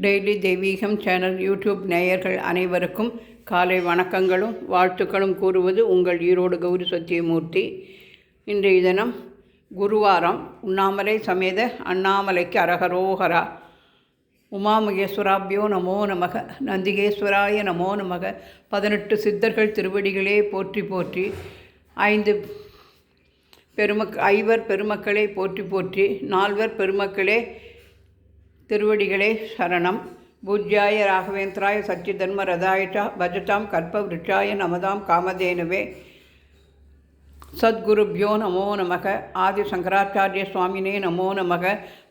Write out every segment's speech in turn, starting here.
Daily தெய்வீகம் channel YouTube நேயர்கள் அனைவருக்கும் காலை வணக்கங்களும் வாழ்த்துக்களும் கூறுவது உங்கள் ஈரோடு கௌரி சத்தியமூர்த்தி. இன்றைய தினம் குருவாரம். உண்ணாமலை சமேத அண்ணாமலைக்கு அரகரோகரா. உமாமகேஸ்வராபியோ நமோ நமக. நந்திகேஸ்வராய நமோ நமக. 18 சித்தர்கள் திருவடிகளே போற்றி போற்றி. 5 பெருமக்களே போற்றி போற்றி. 4 பெருமக்களே திருவடிகளே சரணம். பூஜ்யாய ராகவேந்திராய சச்சிதர்ம ரதாயச்ச பஜதாம் கல்ப விருட்சாய நமதாம் காமதேனுவே. சத்குருப்யோ நமோ நமக. ஆதி சங்கராச்சாரிய சுவாமினே நமோ நமக.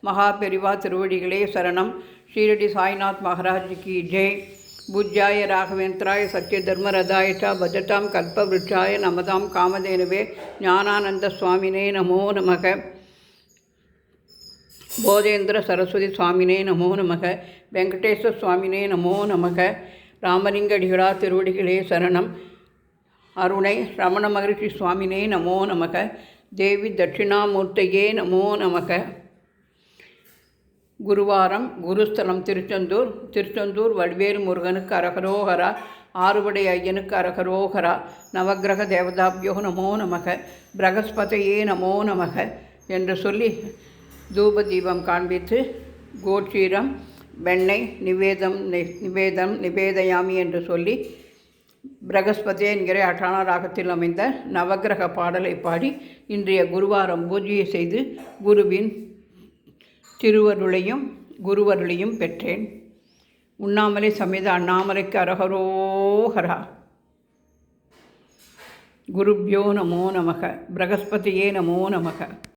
மகா பெரிவா திருவடிகளே சரணம். ஷீரடி சாய்நாத் மகாராஜ் கி ஜெய். பூஜ்யாய ராகவேந்திராய சச்சிதர்ம ரதாயச்ச பஜதாம் கல்ப விருட்சாய நமதாம் காமதேனுவே. ஞானானந்த சுவாமினே நமோ நமக. போதேந்திர சரஸ்வதி சுவாமினே நமோ நமக. வெங்கடேஸ்வர சுவாமினே நமோ நமக. ராமலிங்கடிகளா திருவடிகளே சரணம். அருணை ரமண மகரிஷி சுவாமினே நமோ நமக. தேவி தட்சிணாமூர்த்தியே நமோ நமக. குருவாரம். குருஸ்தலம் திருச்செந்தூர் வடிவேல் முருகனுக்கு அரகரோகரா. ஆறுபடை ஐயனுக்கு அரகரோகரா. நவக்கிரக தேவதாபியோ நமோ நமக. பிரகஸ்பதையே நமோ நமக என்று சொல்லி தூப தீபம் காண்பித்து கோட்சீரம் வெண்ணெய் நிவேதயாமி என்று சொல்லி பிரகஸ்பதி என்கிற அட்டான ராகத்தில் அமைந்த நவக்கிரக பாடலை பாடி இன்றைய குருவாரம் பூஜையை செய்து குருவின் குருவருளையும் பெற்றேன். உண்ணாமலை சமேத அண்ணாமலைக்கு அரகரோகரா. குருப்யோ நமோ நமக. பிரகஸ்பதியே நமோ நமக.